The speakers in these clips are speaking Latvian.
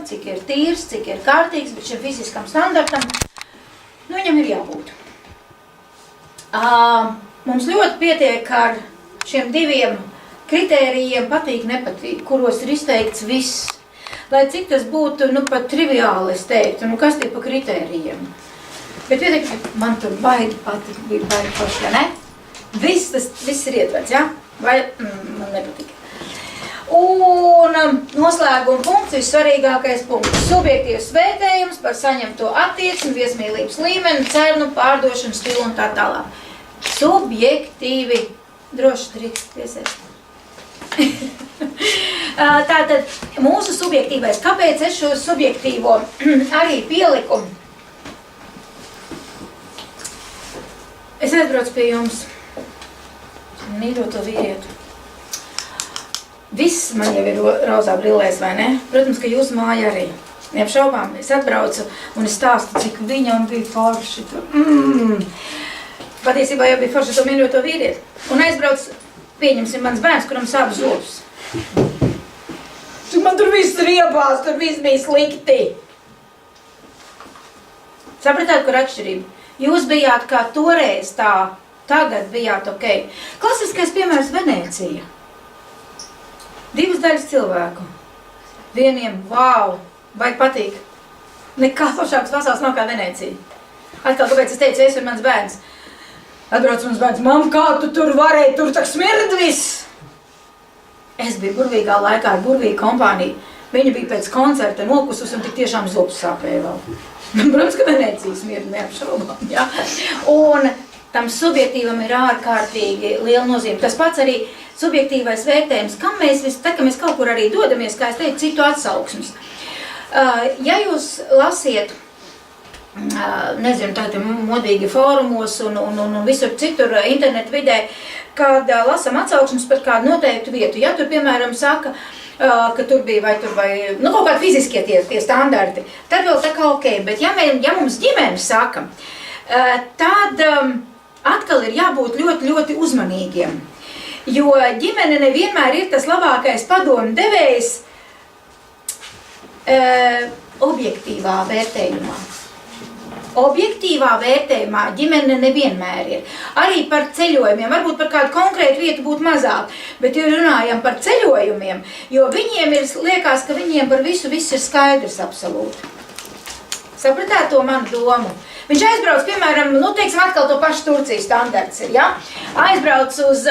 cik ir tīrs, cik ir kārtīgs, bet šim fiziskam standartam, nu, viņam ir jābūt. Mums ļoti pietiek ar šiem diviem kritērijiem patīk, nepatīk, kuros ir izteikts viss. Lai cik tas būtu, nu, pat triviāli, es teiktu, nu, kas tie pa kritērijiem. Bet pietiek, man tur baigi patīk, bija baigi paši, ja ne? Viss ir ietverts, ja? Vai man nepatīk. Un noslēguma punkts, vissvarīgākais punkts. Subjektīvs vērtējums par saņemto attieksmi, viesmīlības līmeni, cenu, pārdošanu, stilu un tā tālāk. Subjektīvi. Droši drīkst piesēst. Tātad mūsu subjektīvais. Kāpēc es šo subjektīvo arī pieliku? Es aizbraucu pie jums. Mīļoto vīrietu. Viss man jau ir rozā brillēs, vai ne? Protams, ka jūs māja arī. Neapšaubām, es atbraucu un es stāstu, cik viņam bija forši. Patiesībā jau bija forši to mīļoto vīrietu. Un aizbraucu, pieņemsim, mans bērns, kuram sāp zobus. Man tur viss riebās, tur viss bija slikti. Sapratāt, kur atšķirība? Jūs bijāt kā toreiz tā, tagad bijāt ok. Klasiskais piemērs Venēcija. Divas daļas cilvēku. Vieniem, wow, vai patīk. Nekā pašāks pasaules nav kā Venēcija. Atkal, kāpēc es teicu, es un mans bērns. Atbrauc mans bērns, mam, kā tu tur varēji, tur tak smird viss. Es biju burvīgā laikā ar burvīgu kompāniju. Viņa bija pēc koncerta nokusus un tik tiešām zobus sāpēja vēl. Protams, ka Venēcija smird, neapšaubām, ja? Un tam subjektīvam ir ārkārtīgi liela nozīme. Tas pats arī subjektīvais vērtējums, kam mēs kad mēs kaut kur arī dodamies, kā es teicu, citu atsauksmes. Ja jūs lasiet, nezinu, tādi modīgi fórumos un visur citur internetu vidē, kad lasam atsauksmes par kādu noteiktu vietu, ja tur, piemēram, saka, ka tur bija vai nu, kaut kādi fiziskie tie standarti, tad vēl tā kā ok, bet ja mums ģimene saka, tad atkal ir jābūt ļoti, ļoti uzmanīgiem. Jo ģimene nevienmēr ir tas labākais padomu devējs objektīvā vērtējumā. Objektīvā vērtējumā ģimene nevienmēr ir. Arī par ceļojumiem, varbūt par kādu konkrētu vietu būtu mazāk, bet ja runājam par ceļojumiem, jo viņiem liekas, ka viņiem par viss ir skaidrs absolūti. Sapratāt to manu domu? Viņš aizbrauc, piemēram, nu, teiksim, atkal to pašu Turcijas standarts ir, ja? Aizbrauc uz...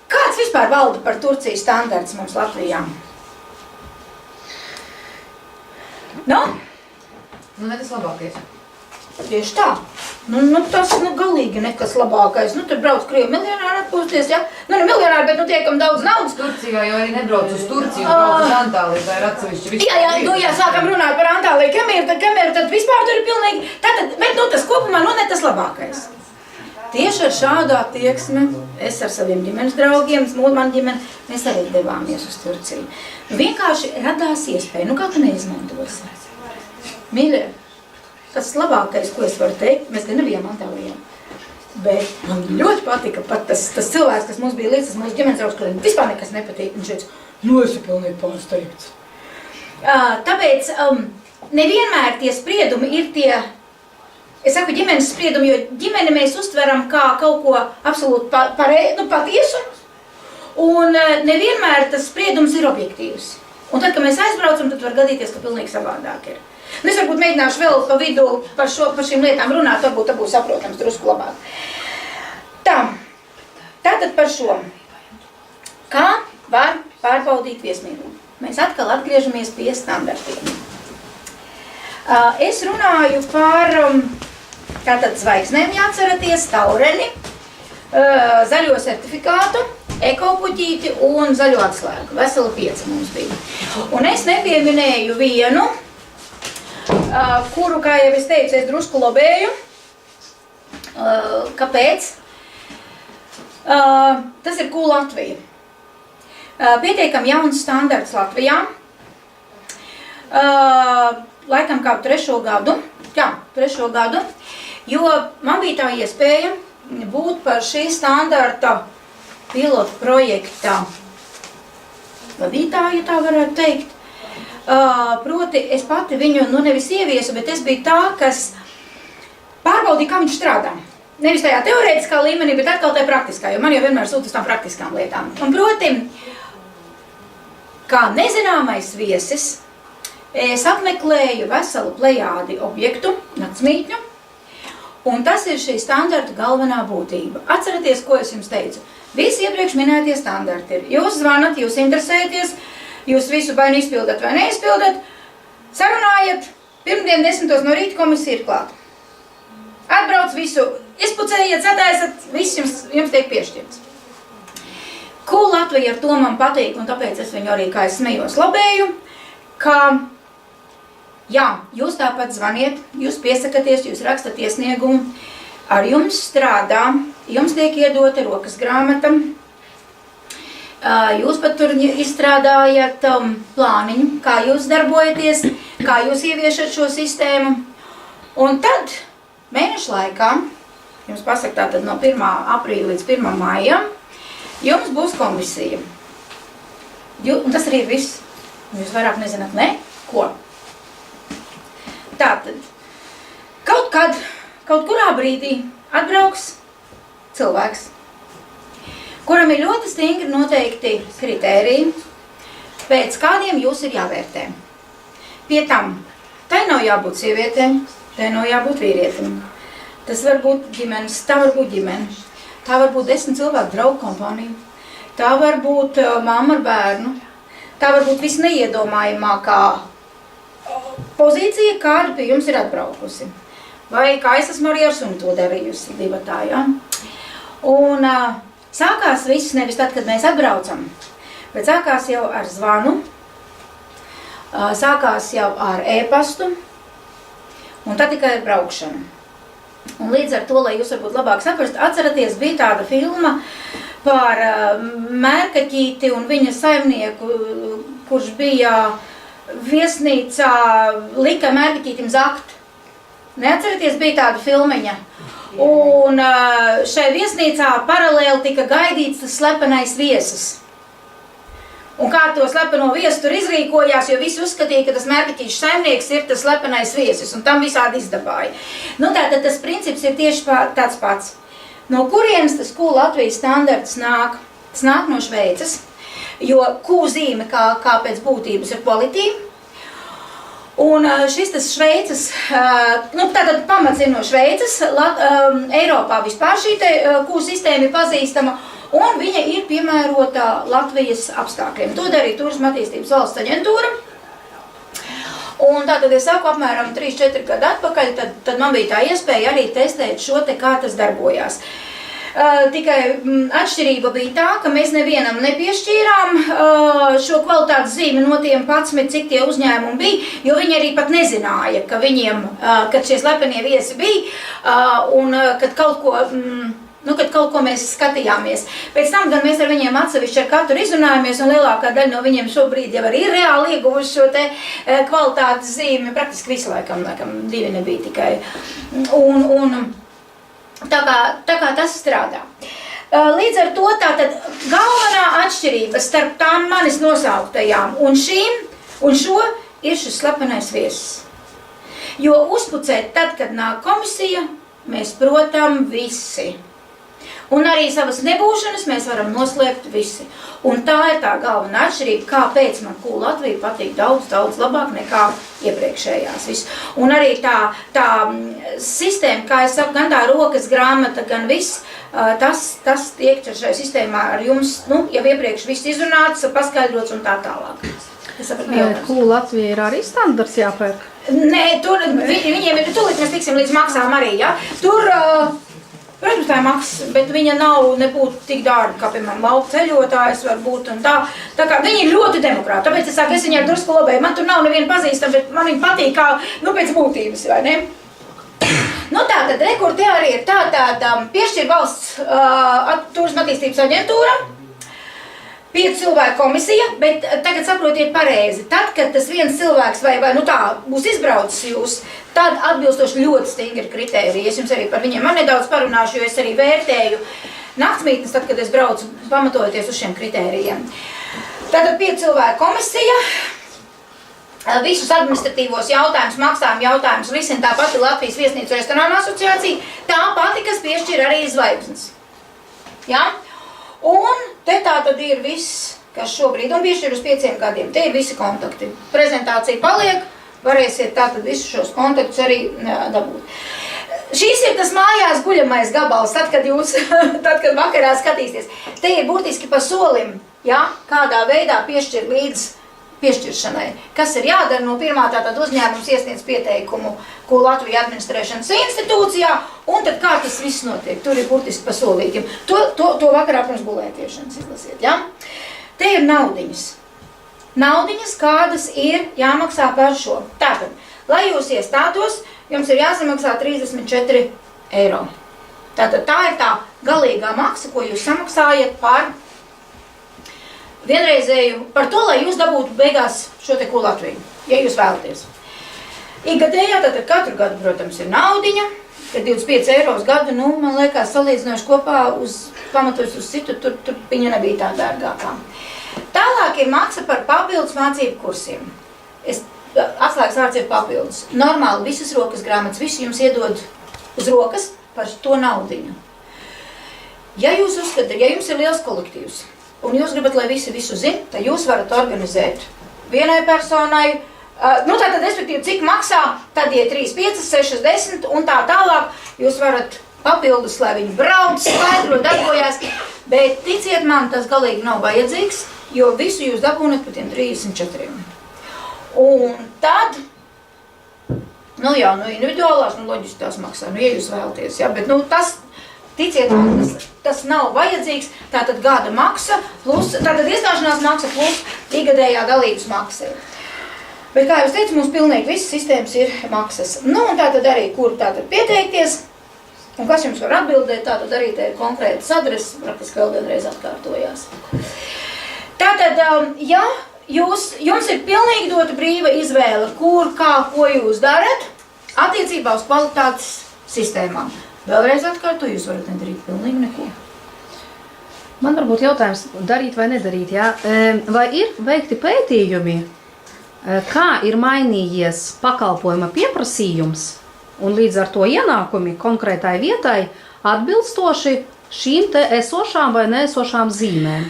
Kāds vispār valda par Turcijas standarts mums Latvijā? Nu? Nu, ne tas labākais. Tieši tā. Nu tas, galīgi nekas labākais. Nu, tur brauc Krievu miljonāri atpūsties, ja? Nu, ne miljonāri, bet, tiekam daudz naudas. Turcijā jau arī nebrauc uz Turciju, brauc uz Antāliju, tā ir atsevišķi vispār. Jā, sākam runāt par Antāliju, kamēr tad vispār tur ir pilnīgi, bet, tas kopumā, ne tas labākais. Tieši ar šādu attieksmi es ar saviem ģimenes draugiem, man ģimene, mēs arī devāmies uz Turciju. Vienkārši radās iespēja, kā tu neizmantosi. Mīļie, tas labākais, ko es varu teikt, mēs gan nebijām Antālijā. Bet man ļoti patika pat tas cilvēks, kas mums bija līdz, tas mūsu ģimenes draugs, kuriem vispār nekas nepatīk. Viņš teica, es esmu pilnīgi pārsteigts. Tāpēc nevienmēr tie spriedumi ir tie, es saku ģimenes spriedumi, jo ģimeni mēs uztveram kā kaut ko absolūti patiesu, un nevienmēr tas spriedums ir objektīvs. Un tad, kad mēs aizbraucam, tad var gadīties, ka pilnīgi savādāk ir. Es varbūt mēģināšu vēl pa vidu par šīm lietām runāt, varbūt tā būs saprotams drusku labāk. Tātad par šo. Kā var pārbaudīt viesmīlumu? Mēs atkal atgriežamies pie standartiem. Es runāju par tātad zvaigznēm jāatceraties, taureni, zaļo certifikātu, ekopuķīti un zaļo atslēgu. Veseli 5 mums bija. Un es nepieminēju vienu, kuru, kā jau es teicu, es drusku lobēju. Kāpēc? Tas ir Cool Latvija. Pietiekam jauns standarts Latvijā. Laikam kā 3. gadu. Jā, 3. gadu. Jo man bija tā iespēja būt par šī standarta pilotu projekta vadītāju, ja tā varētu teikt. Proti, es pati viņu, nevis ieviesu, bet es biju tā, kas pārbaudīja, kā viņš strādā. Nevis tajā teorētiskā līmenī, bet atkal tajā praktiskā, jo man jau vienmēr sūta uz tām praktiskām lietām. Un proti, kā nezināmais viesis, es apmeklēju veselu plejādi objektu, naktsmītņu, un tas ir šī standarta galvenā būtība. Atceraties, ko es jums teicu. Visi iepriekš minētie standarti ir. Jūs zvanat, jūs interesēties, jūs visu vai nu izpildat vai neizpildat, sarunājat, pirmdien 10 no rīta komisija ir klāta. Atbrauc visu, izpucējiet, sataisat, viss jums tiek piešķirts. Ko Latvija ar to man patīk, un tāpēc es viņu arī, kā es smējos, labēju, ka, jā, jūs tāpat zvaniet, jūs piesakaties, jūs rakstat iesniegumu, ar jums strādā, jums tiek iedota rokas grāmata, jūs pat tur izstrādājat plāniņu, kā jūs darbojaties, kā jūs ieviešat šo sistēmu, un tad mēnešu laikā, jums pasaka tātad no 1. aprīļa līdz 1. maijam, jums būs komisija. Un tas arī ir viss. Jūs vairāk nezināt, ko. Tātad, kaut kurā brīdī atbrauks cilvēks, kuram ir ļoti stingri noteikti kritēriji, pēc kādiem jūs ir jāvērtē. Pie tam, tai nav jābūt sievietēm, tai nav jābūt vīrietim. Tas var būt ģimenes, tā var būt ģimene. Tā var būt 10 cilvēku draugu kompānija. Tā var būt mamma ar bērnu. Tā var būt visneiedomājamākā pozīcija, kāda pie jums ir atbraukusi. Vai kā es esmu arī ar sunu to darījusi divatā, ja? Un sākās viss nevis tad, kad mēs atbraucam, bet sākās jau ar zvanu, sākās jau ar e-pastu, un tad tikai ir braukšana. Un līdz ar to, lai jūs varbūt labāk saprast, atceraties, bija tāda filma par Mērkaķīti un viņa saimnieku, kurš bija viesnīcā, lika Mērkaķītim zakt. Neatceraties, bija tāda filmiņa. Un šai viesnīcā paralēli tika gaidīts tas slepenais viesis. Un kā to slepeno viesu tur izrīkojās, jo visi uzskatīja, ka tas Mērkaķīšu saimnieks ir tas slepenais viesis, un tam visādi izdabāja. Tātad tas princips ir tieši tāds pats. No kurienes tas Q Latvijas standarts nāk? Tas nāk no Šveices, jo Q zīme kā pēc būtības ir quality. Un šis tas Šveices, tātad pamats ir no Šveices, Eiropā vispār šī Q sistēma ir pazīstama, un viņa ir piemērota Latvijas apstākļiem. To darīja Turisma attīstības valsts aģentūra. Un tātad es saku apmēram 3-4 gadu atpakaļ, tad man bija tā iespēja arī testēt šo kā tas darbojās. Tikai atšķirība bija tā, ka mēs nevienam nepiešķīrām šo kvalitātes zīmi no tiem 11, cik tie uzņēmumi bija, jo viņi arī pat nezināja, ka viņiem, kad šie slepenie viesi bija, un kad kaut ko mēs skatījāmies. Pēc tam gan mēs ar viņiem atsevišķi ar katru izrunājamies, un lielākā daļa no viņiem šobrīd jau arī ir reāli ieguvuši šo te kvalitātes zīmi. Praktiski visu laikam 2 nebija tikai. Un tā kā tas strādā. Līdz ar to tātad galvenā atšķirība starp tām manis nosauktajām un šo ir šis slepenais viesis. Jo uzpucēt tad, kad nāk komisija, mēs protam visi. Un arī savas nebūšanas mēs varam noslēpt visi. Un tā ir tā galvenā atšķirība, kāpēc man Q Latvija patīk daudz labāk nekā iepriekšējās. Un arī tā sistēma, kā es saku, gan tā rokas grāmata, gan viss, tas tiek šajā sistēmā ar jums, jau iepriekš viss izrunāts, paskaidrots un tā tālāk. Q Latvija ir arī standarts jāpērk? Nē, viņiem ir, tūlīt mēs tiksim līdz maksām arī, ja? Tur, protams, tā ir maksa, bet viņa nav nebūtu tik dārga, kā, piemēram, lauku ceļotājs var būt un tā. Tā kā viņi ir ļoti demokrāti, tāpēc es saku, es viņai drusku labēju. Man tur nav neviena pazīstama, bet man viņa patīk kā, pēc būtības, vai ne? Tātad, kur te arī ir tāda piešķir valsts Turisma attīstības aģentūra, 5 cilvēku komisija, bet tagad saprotiet pareizi. Tad, kad tas viens cilvēks vai būs izbraucis jūs, tad atbilstoši ļoti stingri kritēriji. Es jums arī par viņiem nedaudz parunāšu, jo es arī vērtēju naktsmītnes, tad, kad es braucu pamatojoties uz šiem kritērijiem. Tātad 5 cilvēku komisija, visus administratīvos jautājumus, maksājumu jautājumus risina tā pati Latvijas viesnīcu restorānu asociācija, tā pati, kas piešķir arī zvaigznes. Ja? Un te tā tad ir viss, kas šobrīd, un piešķir uz 5 gadiem, te ir visi kontakti. Prezentācija paliek, varēsiet tātad visus šos kontaktus arī dabūt. Šīs ir tas mājās guļamais gabals, tad, kad vakarā skatīsies. Te ir burtiski pa solim, ja, kādā veidā piešķir līdz piešķiršanai. Kas ir jādara no pirmā, tātad uzņēmums iesniedz pieteikumu, ko Latvija administrēšanas institūcijā, un tad kā tas viss notiek. Tur ir burtiski pa solītiem. To vakarā pirms gulētiešanas izlasiet, ja? Te ir naudiņas. Naudiņas, kādas ir jāmaksā par šo. Tātad, lai jūs iestātos, jums ir jāsamaksā 34 eiro. Tātad tā ir tā galīgā maksa, ko jūs samaksājat par vienreizēju, par to, lai jūs dabūtu beigās šo te ko Latviju, ja jūs vēlaties. Ikgadējā, tātad katru gadu, protams, ir naudiņa, kad 25 eiro uz gadu, nu, man liekas, salīdzinoši kopā pamatojot uz citu, tur viņa nebija tā dārgākā. Tālāk ir maksa par papildus mācību kursiem. Atslēgas vārds ir papildus. Normāli visas rokas grāmatas, visu jums iedod uz rokas par to naudiņu. Ja jūs uzskatāt, ja jums ir liels kolektīvs, un jūs gribat, lai visi visu zina, tad jūs varat organizēt vienai personai, tātad, respektīvi, cik maksā, tad ir 3, 5, 6, 10 un tā tālāk. Jūs varat papildus, lai viņi brauc, skaidro, darbojās, bet ticiet man, tas galīgi nav vajadzīgs, jo visu jūs dabūnat par tiem 34. Un tad, individuālās, loģiski tās maksā, ja jūs vēlaties, ja, bet, tas, ticiet man, tas nav vajadzīgs, tātad gada maksa, plus, tātad iestāšanās maksa plus ikgadējā dalības maksa. Bet, kā jūs teicu, mums pilnīgi visas sistēmas ir maksas. Un tātad arī, kur tātad pieteikties, un kas jums var atbildēt, tātad arī te ir konkrētas adreses, praktiski vēl vienreiz atkārtojās. Tātad, ja jums ir pilnīgi dota brīva izvēle, kur, kā, ko jūs darat, attiecībā uz kvalitātes sistēmām. Vēlreiz atkārtoju, jūs varat nedarīt pilnīgi neko. Man varbūt jautājums, darīt vai nedarīt, jā? Vai ir veikti pētījumi, kā ir mainījies pakalpojuma pieprasījums un līdz ar to ienākumi konkrētai vietai atbilstoši šīm te esošām vai neesošām zīmēm?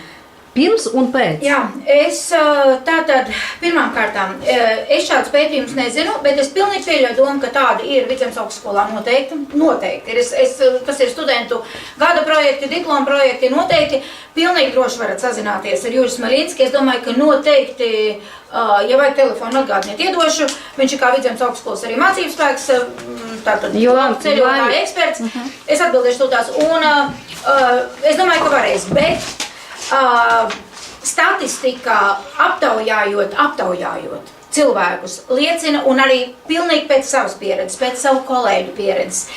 Pirms un pēc? Jā, tātad, pirmām kārtām, es šādus pētījumus nezinu, bet es pilnīgi pieļauju domu, ka tāda ir Vidzemes augstskolā noteikti. Tas ir studentu gada projekti, diploma projekti noteikti. Pilnīgi droši varat sazināties ar Juris Marinski. Es domāju, ka noteikti, ja vajag telefonu atgādniet iedošu, viņš ir kā Vidzemes augstskolas arī mācības spēks, tātad ceļotāja eksperts. Es atbildēšu tūtās, un es domāju, ka varēs, bet statistikā aptaujājot cilvēkus liecina, un arī pilnīgi pēc savas pieredzes, pēc savu kolēģu pieredzes.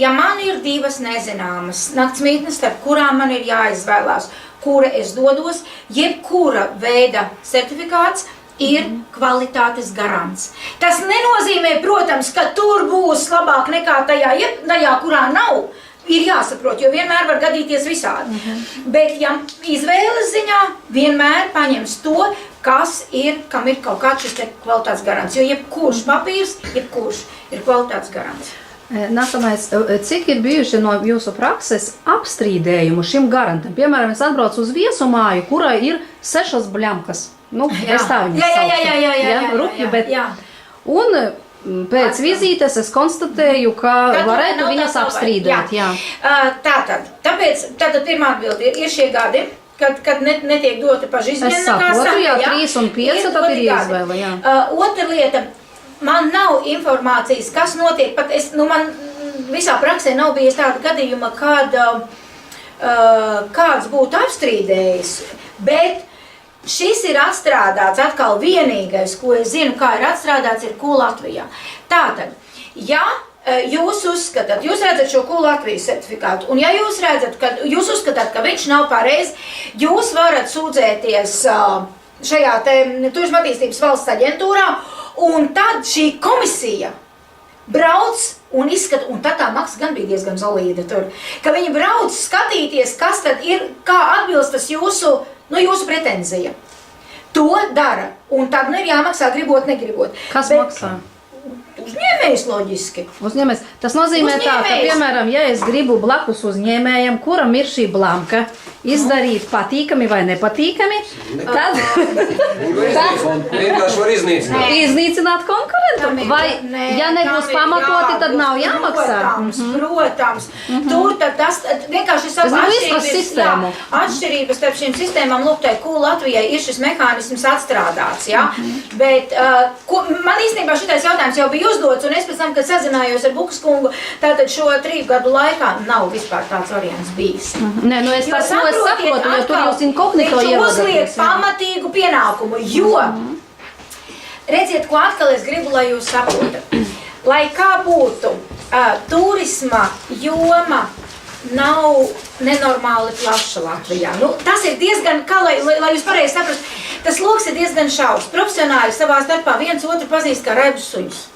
Ja man ir 2 nezināmas naktsmītnes, starp kurām man ir jāizvēlās, kura es dodos, jebkura veida certifikāts ir kvalitātes garants. Tas nenozīmē, protams, ka tur būs labāk nekā tajā, kurā nav. Ir jāsaprot, jo vienmēr var gadīties visādi. Bet, ja izvēles ziņā, vienmēr paņems to, kam ir kaut kāds šis kvalitātes garants. Jo jebkurš papīrs, jebkurš ir kvalitātes garants. Nākamais, cik ir bijuši no jūsu prakses apstrīdējumu šim garantam? Piemēram, es atbraucu uz viesumāju, kurai ir 6 bļamkas. Un pēc vizītes es konstatēju, ka varētu viņas apstrīdēt. Tātad pirmā atbilde ir šie gadi, kad netiek dota pašizmēna. Es saprotu, 3 un 5, tad ir izvēle. Otra lieta, man nav informācijas, kas notiek. Man visā praksē nav bijis tāda gadījuma, kad kāds būtu apstrīdējis, bet šis ir atstrādāts, atkal vienīgais, ko es zinu, kā ir atstrādāts, ir Ko Latvijā. Tātad, ja jūs uzskatāt, jūs redzat šo Ko Latvijas certifikātu, un ja jūs redzat, ka jūs uzskatāt, ka viņš nav pareizi, jūs varat sūdzēties šajā Turisma attīstības valsts aģentūrā, un tad šī komisija brauc un izskata, un tad tā maksa gan bija diezgan solīda tur, ka viņi brauc skatīties, kas tad ir, kā atbilstas jūsu pretenzija. To dara, un tad nu ir jāmaksā gribot, negribot. Kas Bet maksā? Uzņēmējs loģiski. Uzņēmējs. Tas nozīmē tā, ka, Uzņēmējs. piemēram, ja es gribu blakus uzņēmējam, kuram ir šī blanka, izdarīt patīkami vai nepatīkami, tad Vienkārši var iznīcināt. iznīcināt konkurentu. Vai, ja nebūs pamatoti, tad nav jāmaksā. Protams. Tur tad tas vienkārši Tas nav izprast sistēmu. Atšķirības starp šīm sistēmām, lūk, tai Cool Latvijai ir šis mehānisms atstrādāts, jā. Bet man īstenībā šitais jautājums jau bija uzdots, un es pēc tam, kad sazinājos ar Bukas kungu, tātad šo 3 gadu laikā nav vispār tāds variants bijis. Nē, nu es saprotu, jo tur jūs inkognito viņš uzliek ierodaties. pamatīgu pienākumu, jo, redziet, ko atkal es gribu, lai jūs saprotat. Lai kā būtu, turisma joma nav nenormāli plaša Latvijā. Nu, tas ir diezgan, kā lai jūs pareizi saprast, tas loks ir diezgan šaurs. Profesionāļi savā starpā viens otru pazīst kā raibus suņus.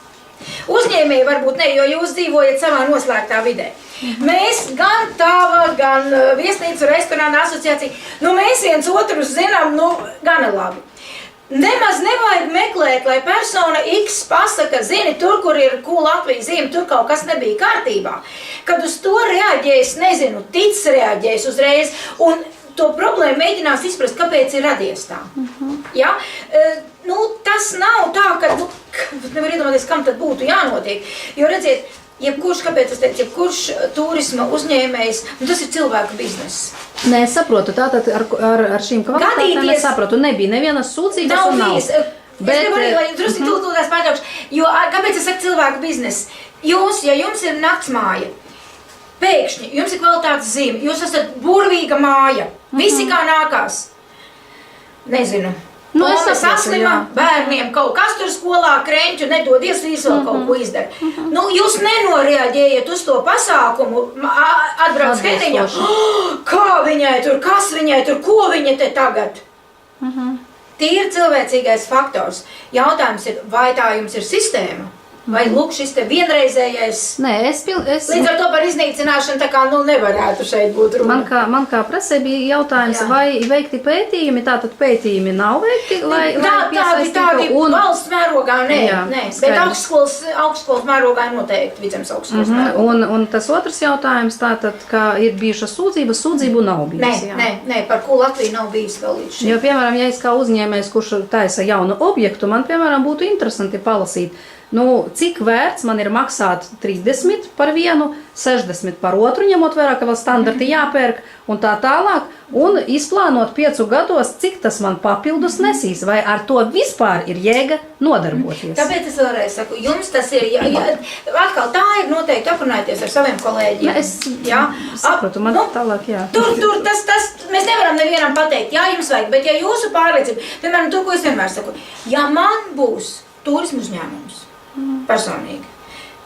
Uzņēmēji varbūt ne, jo jūs dzīvojat savā noslēgtā vidē. Mēs gan tāva, gan viesnīcu restorāna asociācija, nu mēs viens otrus zinām, nu gana labi. Nemaz nevajag meklēt, lai persona X pasaka, zini, tur, kur ir Cool Latvija zīme, tur kaut kas nebija kārtībā. Kad uz to reaģēs, nezinu, tic reaģēs uzreiz, un to problēmu mēģinās izprast, kāpēc ir radies tā. Ja? Nu, tas nav tā, ka, nevar iedomāties, kam tad būtu jānotiek, jo redziet, kāpēc es teicu, jebkurš turisma uzņēmējs, nu tas ir cilvēku bizness. Nē, es saprotu, tātad ar šīm kvalitātēm es saprotu, nebija nevienas sūdzības un nav. Es gribu arī, lai drusku tūlītās pārtraukšu, jo kāpēc es saku cilvēku bizness? Ja jums ir naktsmāja, pēkšņi, jums ir kvalitātes zīme, jūs esat burvīga māja, visi kā nākās, nezinu. Nu, es saslima, bērniem kaut kas tur skolā krenķu, nedodies visu vēl kaut ko izdara. Nu, jūs nenoreaģējat uz to pasākumu, atbrauc Hediņa, kā viņai tur, kas viņai tur, ko viņa te tagad? Tīri cilvēcīgais faktors. Jautājums ir, vai tā jums ir sistēma? Vai lūk šis te vienreizējais? Nē, Līdz ar to par iznīcināšanu tā kā nevarētu šeit būt runa. Man kā presē bija jautājums, vai veikti pētījumi, tātad pētījumi nav veikti, lai Tādi valsts mērogā, nē, bet skaidrs. augstskolas mērogā noteikti, Vidzemes augstskolas mērogā. Un tas otrs jautājums, tātad, ka ir bijušas sūdzību nav bijis. Nē, par Cool Latviju nav bijis vēl līdz šim. Jo, piemēram, ja es kā uzņēmējs, kurš taisa jaunu objektu, man, piemēram, būtu interesanti palasīt, nu, cik vērts man ir maksāt 30 par vienu, 60 par otru, ņemot vērā, ka vēl standarti jāpērk un tā tālāk, un izplānot 5 gados, cik tas man papildus nesīs, vai ar to vispār ir jēga nodarboties. Tāpēc es vēlreiz saku, jums tas ir, atkal tā ir noteikti aprunājieties ar saviem kolēģiem. Es saprotu, man tālāk, jā. Tur tas, mēs nevaram nevienam pateikt, jā, jums vajag, bet ja jūsu pārliecība, piemēram, to, ko es vienmēr saku, ja man būs turismu uzņēmums, personīgi.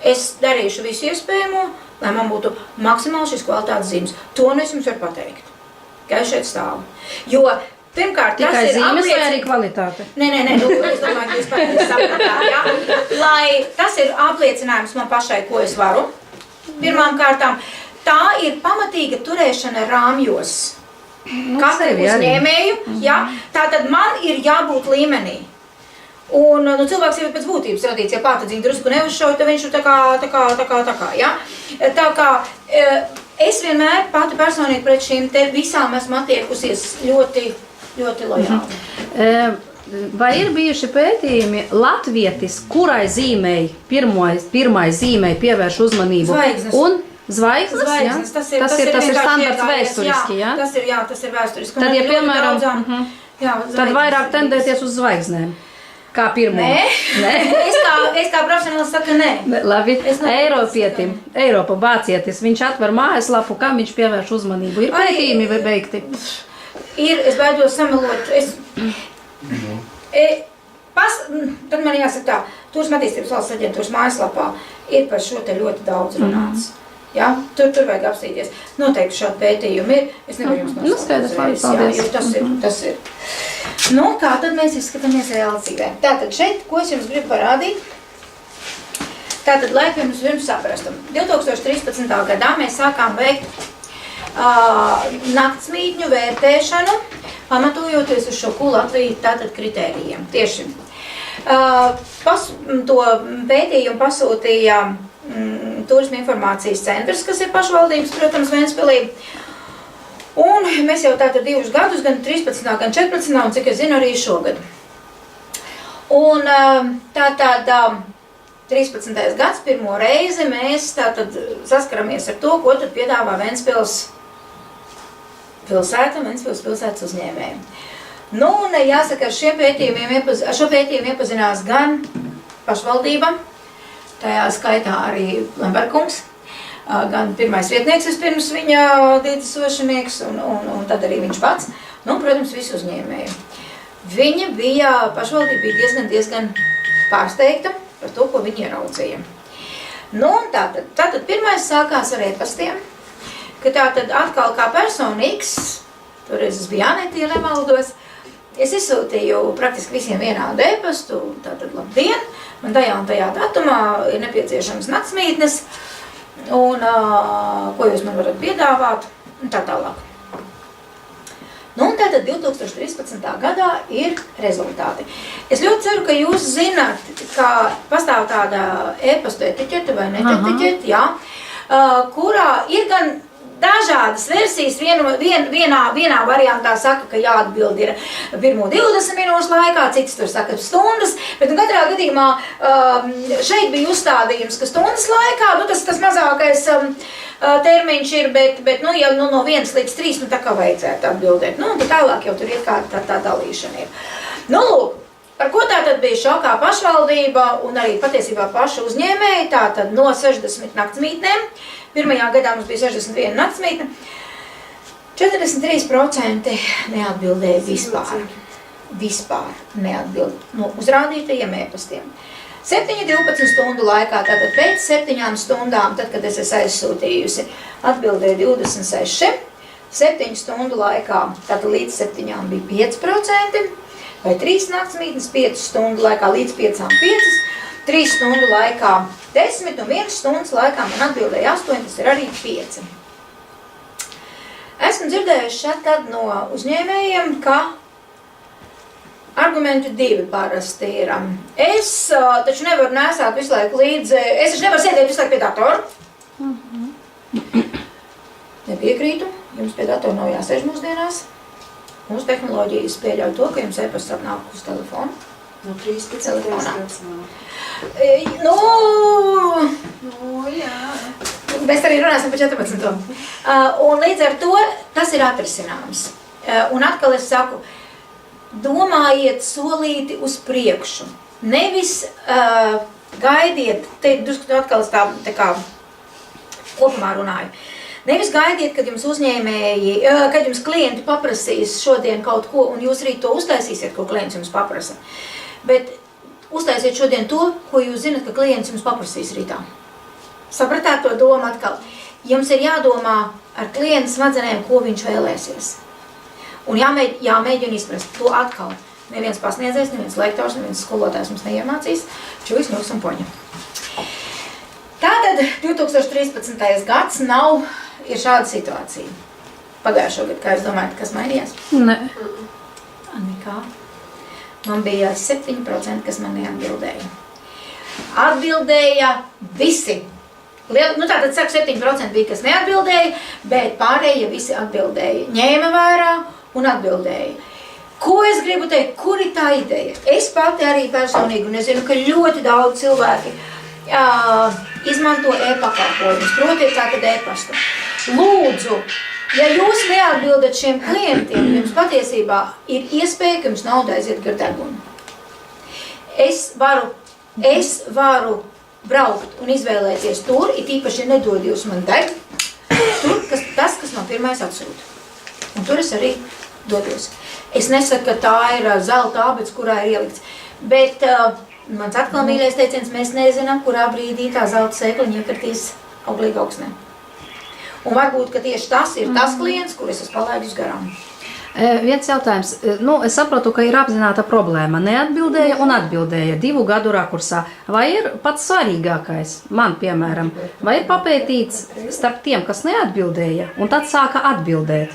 Es darīšu visu iespējamo, lai man būtu maksimāli šis kvalitātes zīmes. To es jums varu pateikt, ka es šeit stāvu. Jo, pirmkārt, tas ir zīmes vai arī kvalitāte? Nē, es domāju, ka jūs pareizi sapratāt, jā. Lai tas ir apliecinājums man pašai, ko es varu. Pirmām kārtām, tā ir pamatīga turēšana rāmjos. Katru uzņēmēju, jā. Tātad man ir jābūt līmenī. Un cilvēks jau ir pēc būtības radīts, ja pātadziņu drusku neuzšauj, tad viņš ir tā kā, ja? Tā kā es vienmēr pati personīgi pret šīm te visām esmu attiekusies ļoti, ļoti lojāli. Vai ir bijuši pētījumi latvietis, kurai zīmei, pirmai zīmei pievērš uzmanību? Zvaigznes. Un zvaigznes, tas ir standarts vēsturiski, jā? Tas ir vēsturiski. Tad, ja piemēram, tad vairāk tendēties uz zvaigznēm. Kā pirmo? Nē. Es kā profesionāls saku, nē. Labi, Eiropietim, Eiropa vācietis, viņš atver mājaslapu, kam viņš pievērš uzmanību. Ir pētījumi vai beigti? Ir, es baidos samelot. Tad man jāsaka tā, Turisma attīstības valsts aģentūras mājaslapā ir par šo te ļoti daudz runāts. Ja? Tur vajag apstīties. Noteikti šādi pētījumi ir. Es nevaru jums nosaukt uzreiz, jo tas ir. Nu, kā tad mēs izskatāmies reāli dzīvē? Tātad šeit, ko es jums gribu parādīt? Tātad, lai pirms saprastu. 2013. gadā mēs sākām veikt naktsmītņu vērtēšanu pamatojoties uz šo Latvijas tātad kritērijiem. Tieši to pētījumu pasūtīja Turisma informācijas centrs, kas ir pašvaldības, protams, Ventspilī. Un mēs jau tātad 2 gadus, gan 13. gan 14. un cik es zinu arī šogad. Un tātad 13. gads pirmo reizi mēs tātad saskaramies ar to, ko tad piedāvā Ventspils pilsēta, Ventspils pilsētas uzņēmējiem. Nu, un jāsaka, ar šo pētījumu iepazinās gan pašvaldība, tajā skaitā arī Lemberkungs, gan pirmais vietnieks vispirms viņa līdzsošanieks, un tad arī viņš pats, nu, protams, visi uzņēmēji. Pašvaldība bija diezgan pārsteigta par to, ko viņi ieraudzīja. Nu, un tātad pirmais sākās ar e-pastiem, ka tātad atkal kā personīgs, toreiz es biju Janetī, ja nemaldos, es izsūtīju praktiski visiem vienādu e-pastu, tātad labdien, man tajā un tajā datumā ir nepieciešams naktsmītnes, un ko jūs man varat piedāvāt, un tā tālāk. Nu, un tātad 2013. gadā ir rezultāti. Es ļoti ceru, ka jūs zināt, ka pastāv tāda e-pastu etiķete vai netetiķete, jā, kurā ir gan dažādas versijas, vienā variantā saka, ka jāatbild ir pirmo 20 minūšu laikā, cits tur saka stundas, bet katrā gadījumā šeit bija uzstādījums, ka stundas laikā, nu tas mazākais termiņš ir, bet nu, jau no 1 līdz 3, nu tā kā vajadzētu atbildēt, nu, bet tālāk jau tur ir kā tā dalīšana ir. Nu, lūk, par ko tātad bija šokā pašvaldība un arī patiesībā paši uzņēmēji, tātad no 60 naktsmītnēm, pirmajā gadā mums bija 61 naktsmītne, 43% neatbildēja vispār. Vispār neatbild no uzrādītajiem e-pastiem. 7-12 stundu laikā, tātad pēc 7 stundām, tad, kad es esmu aizsūtījusi, atbildēja 26, 7 stundu laikā, tātad līdz 7 bija 5%, vai 3 naktsmītnes, 5 stundu laikā līdz 5, 3 stundu laikā 10 un 1 stundas laikā man atbildēja 8, tas ir arī 5. Esmu dzirdējuši šeit tad no uzņēmējiem, ka argumenti 2 parasti ir. Es taču nevaru nesāt visu laiku līdzi, es taču nevaru sēdēt visu laiku pie datoru. Nepiekrītu, jums pie datora nav jāsēž mūsdienās. Mūsu tehnoloģijas pieļauj to, ka jums e-pasts atnāk uz telefonu. No 13 telefonā. Jā. Mēs arī runāsim par 14. Un līdz ar to tas ir atrisināms. Un atkal es saku, domājiet solīti uz priekšu. Nevis gaidiet, te atkal tā kā kopumā runāju. Nevis gaidiet, kad jums uzņēmēji, kad jums klienti paprasīs šodien kaut ko, un jūs rīt to uztaisīsiet, ko klients jums paprasa. Bet uztaisiet šodien to, ko jūs zinat, ka klients jums paprasīs rītā. Sapratāt to domu atkal. Jums ir jādomā ar klientu smadzenēm, ko viņš vēlēsies. Un jāmēģina izprast to atkal. Neviens pasniedzējs, neviens lektors, neviens skolotājs mums neiemācīs. Čuvis, ņūks un poņa. Tātad 2013. gads ir šāda situācija. Pagājušo gadu, kā jūs domājat, kas mainījās? Nē. Nekā. Man bija 7%, kas man neatbildēja. Atbildēja visi. Tātad saka, 7% bija, kas neatbildēja, bet pārējie visi atbildēja. Ņēma vērā un atbildēja. Ko es gribu teikt? Kur ir tā ideja? Es pati arī personīgi, un es zinu, ka ļoti daudz cilvēki izmanto e-pakalpojumus, proti tātad e-pastu. Lūdzu, ja jūs neatbildat šiem klientiem, jums patiesībā ir iespēja, ka jums nauda aiziet gar degunu. Es varu braukt un izvēlēties tur, it īpaši, ja nedod jūs man deg, tur, kas man pirmais atsūta. Un tur es arī dodos. Es nesaku, ka tā ir zelta abets, kurā ir ielikts, bet mans atkal mīļais teiciens, mēs nezinām, kurā brīdī tā zelta sēkliņa iekritīs auglīgi augsnē. Un varbūt, ka tieši tas ir tas klients, kur es esmu palaidus garām. Viens jautājums. Es saprotu, ka ir apzināta problēma. Neatbildēja un atbildēja 2 gadu rakursā. Vai ir pats svarīgākais, man piemēram, vai ir papētīts starp tiem, kas neatbildēja, un tad sāka atbildēt?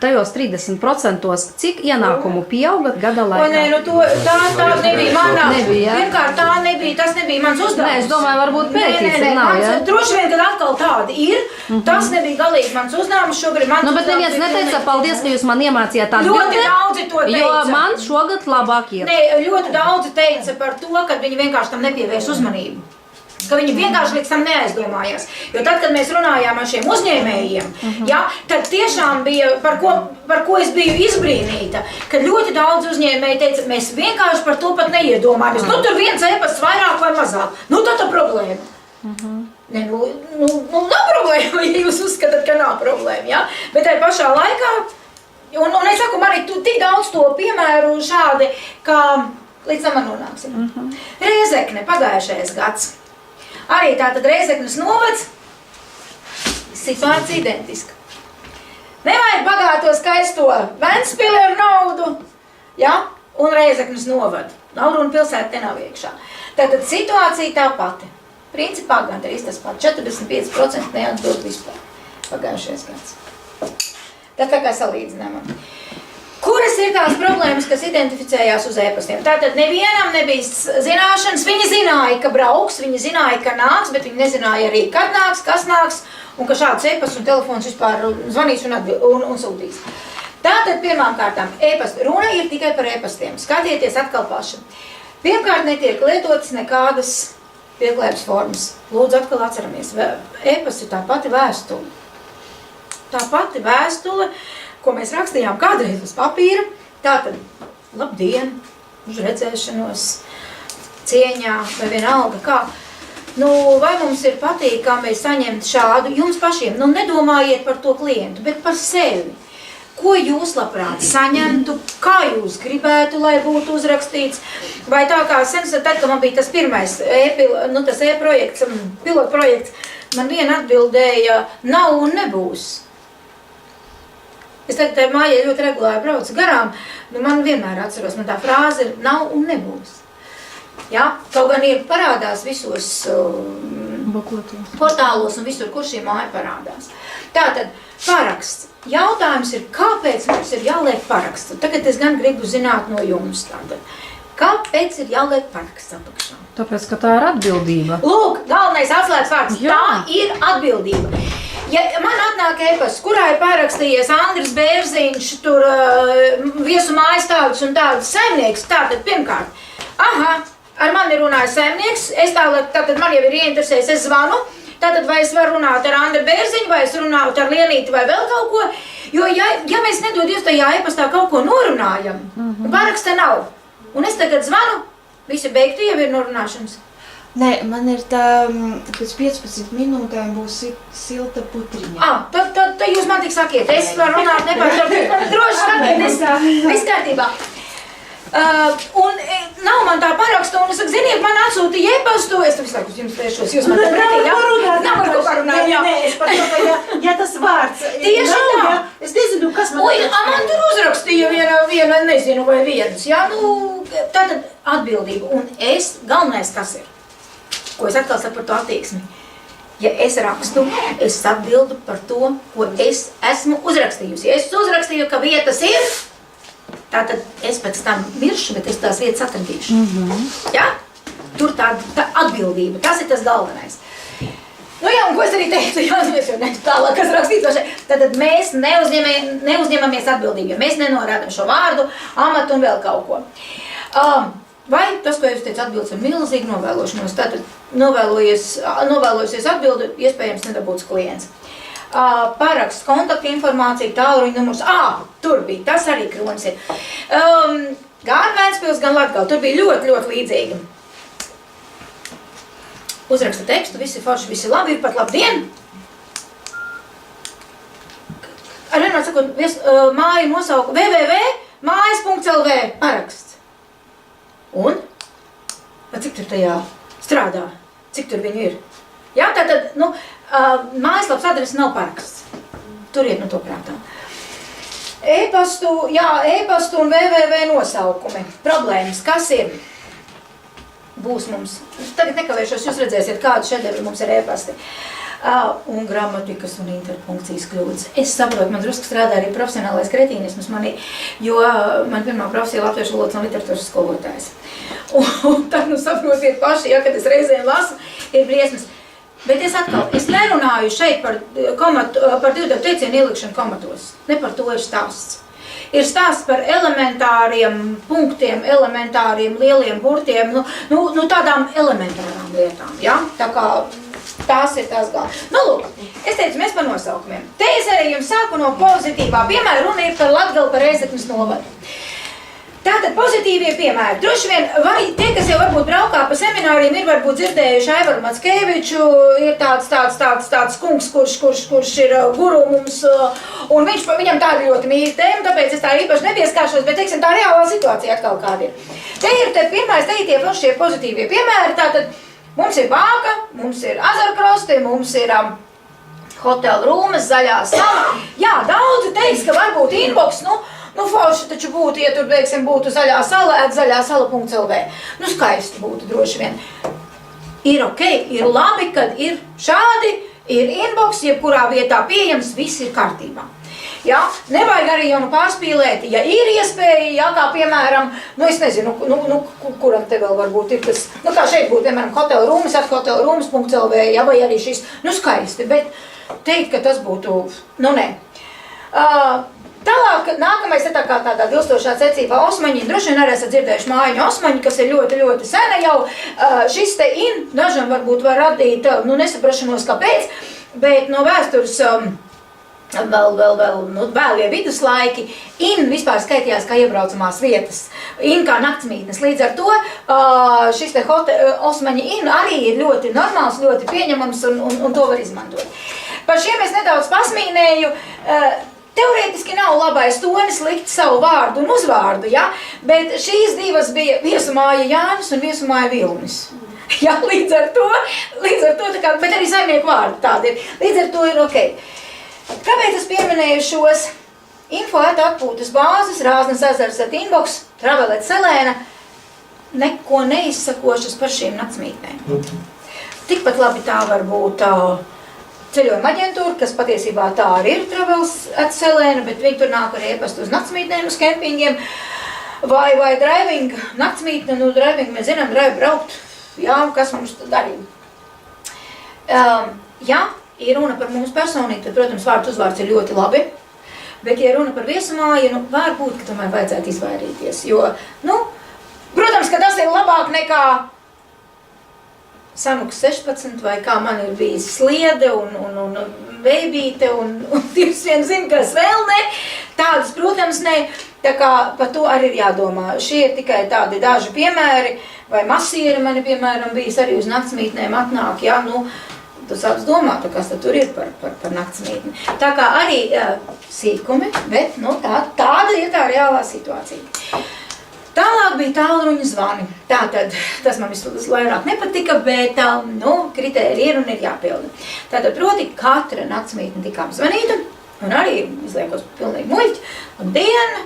tajos 30%, cik ienākumu pieaugat gada laikā? O, nē, nu tā nebija manā. Nebija, jā? Pirmkārt, tas nebija mans uzdevums. Nē, es domāju, varbūt pētīts, Nē, nav, jā? droši vien, kad atkal tādi ir, tas nebija galīgi mans uzdevums, šobrīd mans Nu, bet neviens neteica, paldies, ka jūs man iemācījāt atbildēt. Ļoti daudzi to teica. Jo man šogad labāk iet. Nē, ļoti daudzi teica par to, ka viņi vienkārši tam nepievērš uzmanību. Ka viņi vienkārši līdz tam neaizdomājās. Jo tad, kad mēs runājām ar šiem uzņēmējiem, ja, tad tiešām bija, par ko es biju izbrīnīta, kad ļoti daudz uzņēmēji teica, mēs vienkārši par to pat neiedomājamies. Nu, tur viens e-pasts vairāk vai mazāk. Nu, tad tā problēma. Ne, nav problēma, ja jūs uzskatāt, ka nav problēma, ja? Bet tai pašā laikā, un es saku, man ir tik daudz to piemēru šādi, ka līdz tam nonāksim. Rēzekne, pagājušais gads. Arī tātad Rēzeknes novads, situācija identiska. Nevajag bagāto skaisto Ventspili ar naudu, ja? Un Rēzeknes novadu. Naudu un pilsēta te nav iekšā. Tātad situācija tā pati. Principā gandrīz tas pat 45% neatbild vispār pagājušais gads. Tas tā kā salīdzinām. Kuras ir tās problēmas, kas identificējās uz e-pastiem? Tātad nevienam nebija zināšanas, viņi zināja, ka brauks, viņi zināja, ka nāks, bet viņi nezināja arī, kad nāks, kas nāks, un ka šāds e-pasts un telefons vispār zvanīs un sūtīs. Tātad pirmām kārtām e-pasti. Runa ir tikai par e-pastiem. Skatieties atkal paši. Pirmkārt netiek lietotas nekādas pieklājības formas. Lūdzu, atkal atceramies. E-pasts ir tā pati vēstule. Tā pati vēstule, ko mēs rakstījām kādreiz uz papīra, tātad labdien, uz redzēšanos, cieņā vai vienalga kā. Nu, vai mums ir patīkami saņemt šādu, jums pašiem, nu nedomājiet par to klientu, bet par sevi. Ko jūs labprāt saņemtu, kā jūs gribētu, lai būtu uzrakstīts, vai tā kā sen, tad, kad man bija tas pirmais e-projekts, pilotprojekts, man viena atbildēja, nav un nebūs. Es tagad mājai ļoti regulāri braucu garām, nu man vienmēr atceros, man tā frāze ir nav un nebūs. Ja? Kaut gan ir parādās visos portālos un visur, kur šī māja parādās. Tātad, paraksts. Jautājums ir, kāpēc mums ir jāliek paraksts? Tagad es gan gribu zināt no jums tātad. Kāpēc ir jāliek paraksts apakšā? Tāpēc, ka tā ir atbildība. Lūk, galvenais atslēgas vārds. Jā. Tā ir atbildība. Ja man atnāk e-pasts, kurā ir pārakstījies Andris Bērziņš, tur viesu mājastāvis un tāds saimnieks, tātad pirmkārt, ar mani runāja saimnieks, tātad man jau ir ieinteresējis, es zvanu, tātad vai es varu runāt ar Andri Bērziņu, vai es runātu ar Lienīti vai vēl kaut ko, jo ja mēs nedodies tajā e-pastā kaut ko norunājam, paraksta nav, un es tagad zvanu, visi beigti jau ir norunāšanas. Nē, man ir tā, pēc 15 minūtēm būs silta putriņa. Tad jūs man tik sakiet, es varu runāt nepārtraukti. Droši sakiet, viss kārtībā. Un nav man tā paraksta, un es saku, ziniet, man atsūtīja e-pastu, es visu laiku jums tiešos, jūs man tā pretī, jā? Nav par ko parunāt, jā. Nē, es par to, ka ja tas vārds tieši nav, tā. jā, es nezinu, kas man... Man tur uzrakstīja viena, nezinu, vai viens, jā, nu, tātad atbildība, un galvenais kas ir, ko es atkal saku par to attieksmi. Ja es rakstu, es atbildu par to, ko es esmu uzrakstījusi. Ja es uzrakstīju, ka vietas ir, tātad es pēc tam miršu, bet es tās vietas atradīšu. Ja? Tur tā atbildība, tas ir tas galvenais. Nu jā, un ko es arī teicu, jā, es jau netu tālāk, kas rakstīts. Tātad mēs neuzņemamies atbildību, ja mēs nenorādam šo vārdu, amatu un vēl kaut ko. Vai tas, ko jūs teicu, atbildes ar milzīgu novēlošanos, tātad novēlojusies atbildi, iespējams nedabūts klients. Paraksts, kontakta informācija, tālruņa numurs, tur bija, tas arī kronis ir. Gan Ventspils, gan Latgale, tur bija ļoti, ļoti līdzīgi. Uzraksta tekstu, visi forši, visi labi, ir pat labdien. Ar vienmēr sakot, māju nosauku www.mājas.lv paraksts. Un? Cik tur tajā strādā? Cik tur viņi ir? Jā, tātad, mājaslaps adrese nav paraksts. Turiet no to prātā. E-pastu un www nosaukumi. Problēmas, kas ir? Būs mums. Tagad nekavēšos, jūs redzēsiet, kādu šedevri mums ir e-pasti. un gramatikas un interpunkcijas kļūdas. Es saprotu, man drusku strādā arī profesionālais kretīnisms, jo man pirmā profesija latviešu valodas un literatūras skolotājs. Un tad, saprotiet paši, kad es reizēm lasu, ir briesmas. Bet es nerunāju šeit par divtavu teicienu ielikšanu komatos. Ne par to ir stāsts. Ir stāsts par elementāriem punktiem, elementāriem lieliem burtiem, tādām elementārām lietām, ja? Tā kā tās ir tās galvas. Lūk, es teicu, mēs par nosaukumiem. Te es arī jums sāku no pozitīvā. Piemēram, runa ir par Latgali, par Rēzeknes novadu. Tātad pozitīvie piemēri. Droši vien, vai tie, kas jau varbūt braukā pa semināriem, ir varbūt dzirdējuši Aivaru Mackeviču, ir tāds kungs, kurš ir guru mums, un viņam tāda ļoti mīļa tēma, tāpēc es tā īpaši nepieskāršos, bet, teiksim, tā reālā situācija atkal kāda ir. Te ir pirmais, te ir tie pašie pozitīvie piemēri, tātad mums ir Bāka, mums ir Azarkrosti, mums ir Hotel Rūmas, Zaļā sala. Jā, daudzi teiks, ka varbūt inbox, forši taču būtu, ja tur, veiksim, būtu Zaļā sala, zaļāsala.lv. Skaisti būtu droši vien. Ir ir labi, kad ir šādi, ir inbox, jebkurā vietā pieejams, viss ir kārtībā. Ja? Nevajag arī jau pārspīlēt, ja ir iespēja, ja kā piemēram, es nezinu, kuram te vēl varbūt ir tas, kā šeit būtu, piemēram, Hotel Rūmas, hotelrūmas.lv, ja, vai arī šis, skaisti, bet teikt, ka tas būtu, nē. Tālāk, nākamais ir tādā vilstošā secībā Osmaņi. Droši vien arī esat dzirdējuši Mājiņu Osmaņu, kas ir ļoti, ļoti sena jau. Šis te dažam varbūt var radīt, nesaprašanos kāpēc, bet no vēstures vēlie viduslaiki, vispār skaitījās kā iebraucamās vietas, kā naktsmītnes. Līdz ar to šis te Osmaņi arī ir ļoti normāls, ļoti pieņemams un to var izmantot. Par šiem es nedaudz pasmīnēju. Teorētiski nav labais tonis likt savu vārdu un uzvārdu, ja? Bet šīs divas bija Viesumāja Jānis un Viesumāja Vilnis. Ja, līdz ar to bet arī saimnieku vārdu tādi ir. Līdz ar to ir ok. Kāpēc es pieminēju šos? Info@atpūtas bāzes, Rāznas ezers @inbox, Travel @Selēna, neko neizsakošas par šīm naktsmītnēm. Tikpat labi tā var būt ceļojuma aģentūra, kas patiesībā tā arī ir Travels @Selēna, bet viņi tur nāk arī iepastu uz naktsmītnēm, uz kempingiem, vai driving, naktsmītne, driving, mēs zinām, drive braukt, jā, kas mums darīja. Ja ir runa par mums personīgi, tad, protams, vārds uzvārds ir ļoti labi, bet, ja runa par Viesumāju, varbūt, ka tomēr vajadzētu izvairīties, jo, protams, ka tas ir labāk nekā Sanuks 16, vai kā man ir bijis Sliede un Veibīte, un Dievs vien zina, kas vēl ne. Tādas, protams, ne. Tā kā par to arī ir jādomā. Šie ir tikai tādi daži piemēri, vai Masieri mani, piemēram, bijis arī uz naktsmītnēm atnāk, jā, tu sāc domāt, kas tad tur ir par naktsmītni. Tā kā arī sīkumi, bet, tāda ir tā reālā situācija. Tālāk bija tālruņa zvani. Tātad, tas man vislabāk nepatika, bet, kritērija ir un ir jāpilda. Tātad, proti, katra naktsmītne tika apzvanīta, un arī izliekos pilnīgi muļķi, un diena,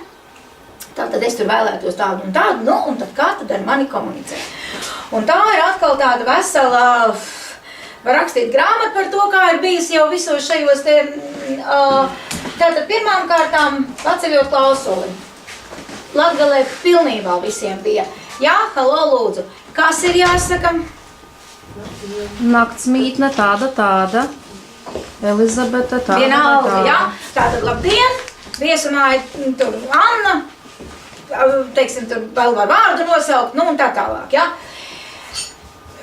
tātad es tur vēlētos tādu un tādu, un tad kā tad ar mani komunicē. Un tā ir atkal tāda vesela, var rakstīt grāmatu par to, kā ir bijis jau visos šajos te, tātad pirmām kārtām atceļot klausuli. Latgalē pilnībā visiem bija. Jā, halo, lūdzu. Kas ir jāsaka? Naktsmītne tāda. Elizabete tāda. Vienalga, jā. Tātad labdien, Viesumāja, tur Anna, teiksim, tur vēl var vārdu nosaukt, un tā tālāk, jā.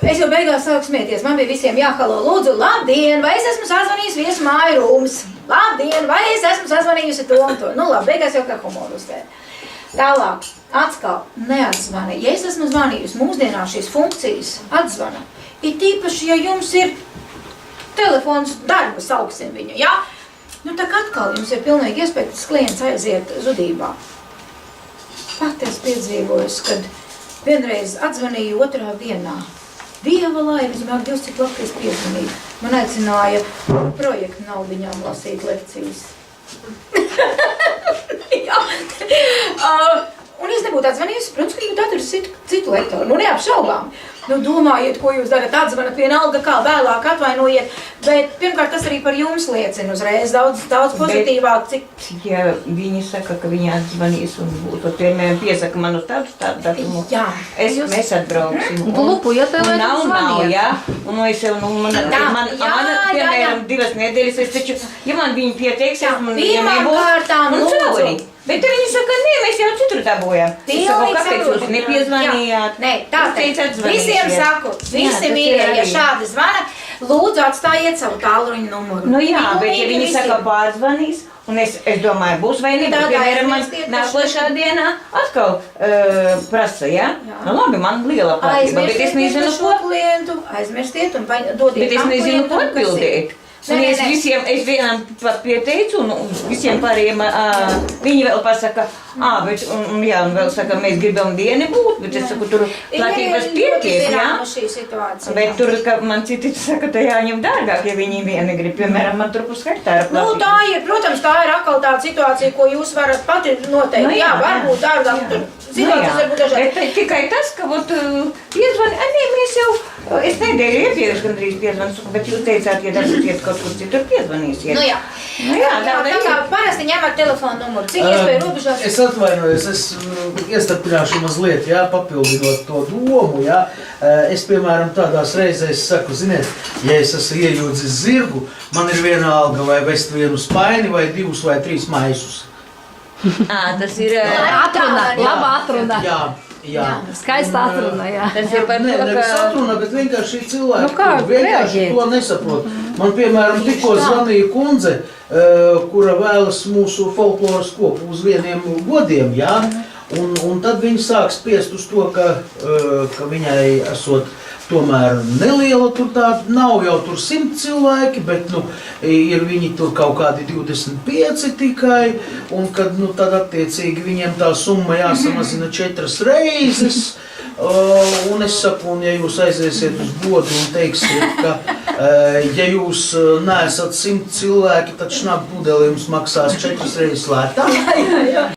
Es jau beigās sāku smieties, man bija visiem jāhalo, lūdzu, labdien, vai es esmu sazvanījusi Viesumāja Rūmas? Labdien, vai es esmu sazvanījusi to un to? Labi, beigās jau kā humoru uztēr. Tālāk, atkal neatzvana. Ja es esmu zvanījusi, mūsdienās šīs funkcijas atzvana, ir tīpaši, ja jums ir telefons darba, sauksim viņu, ja? Tā kā atkal jums ir pilnīgi iespēja, tas klients aiziet zudībā. Pat es piedzīvoju, kad vienreiz atzvanīju otrā dienā. Dieva lai, vismāk Dievs, cik labi es piezvanīju. Man aicināja projektu naudiņām lasīt lekcijas. Un es nebūtu atzvanījusi, protams, ka būtu atradusi citu lektoru. Nu, neapšaubām. Nu, domājiet, ko jūs darat, atzvanat vienalga, kā vēlāk atvainojiet. Bet pirmkārt, tas arī par jums liecina uzreiz daudz pozitīvāk, cik... Ja viņi saka, ka viņi atzvanīs un būs, tad piemēram piesaka man uz tādu datumu, Jā. mēs atbrauksim. Lupu, ja tev Un nav, zvaniet. jā. Un es jau, nu, man, piemēram, 2 nedēļas, es taču, ja man viņi pieteiksies, man pirmām nebūs, kārtām un lūdzu. sorry. Bet viņi saka, nē, mēs jau citur dabūjām. Es saku, kāpēc jūs nepiezvanījāt? Nē, tātad, Jūs teicat, zvanīsiet. visiem saku, visi tas ir mīļie, ja arī. šādi zvana, lūdzu atstājiet savu tālruņa numuru. Nu jā, bet ja Pilnīgi viņi visiem. saka pārzvanīs, un es domāju, būs vai nebūs, Tādā piemēram, man aizmirstiet, ka nākošā dienā atkal prasa, ja? Jā. Nu labi, man liela kārtība, bet es Aizmirstiet nezinu, šo ko, klientu, aizmirstiet un dodiet bet es tam nezinu, ko klientam, kas ir. atbildēt. Un Nē, es nē. visiem, es vienam pat pieteicu, un visiem pārējiem, viņi vēl pasaka, bet, un jā, un vēl saka, mēs gribam vieni būt, bet es saku, tur platības pietiek, jā? Šī situācija. Bet tur, ka man citi saka, tā jāņem dārgāk, ja viņi vieni grib, piemēram, man tur 0,5 hektāra Nu, platības. tā ir, protams, tā ir atkal tāda situācija, ko jūs varat pati noteikt. Nu, jā, jā, varbūt dārgāk, jā. tur situācijas var būt dažādas. Bet tikai tas, ka vot piezvani, nē, mēs jau, es nedēļu iepriekš gandrīz piezvanu, bet jūs teicāt, ja darbosiet kaut kur citur, piezvanīsiet. Nu, jā. Nu, jā, Tā kā parasti ņemat telefonu numuru. Cik iespēja robežās? Es atvainojos, es iestarpināšu mazliet, jā, papildinot to domu, jā. Es, piemēram, tādās reizēs saku, ziniet, ja es esmu iejūdzis zirgu, man ir vienalga vai vest vienu spaini vai 2 vai 3 maisus. Tas ir, Atruna, laba atruna. Jā. Skaista atruna, jā. tas ir par Nē, to, nevis ka... atruna, bet vienkārši šī cilvēki Nu kā vienkārši reaģēt? to nesaprot. Man, piemēram, tikko zvanīja kundze, kura vēlas mūsu folkloras kopu uz vieniem godiem, jā, un tad viņi sāk spiest uz to, ka viņai esot tomēr neliela, tur tāda nav jau tur 100 cilvēki, bet, nu, ir viņi tur kaut kādi 25 tikai, un kad, nu, tad attiecīgi viņiem tā summa jāsamazina 4 reizes, un es saku, un ja jūs aiziesiet uz godu un teiksiet, ka, ja jūs neesat 100 cilvēki, tad šnapu pudeli jums maksās 4 reizes lētāk.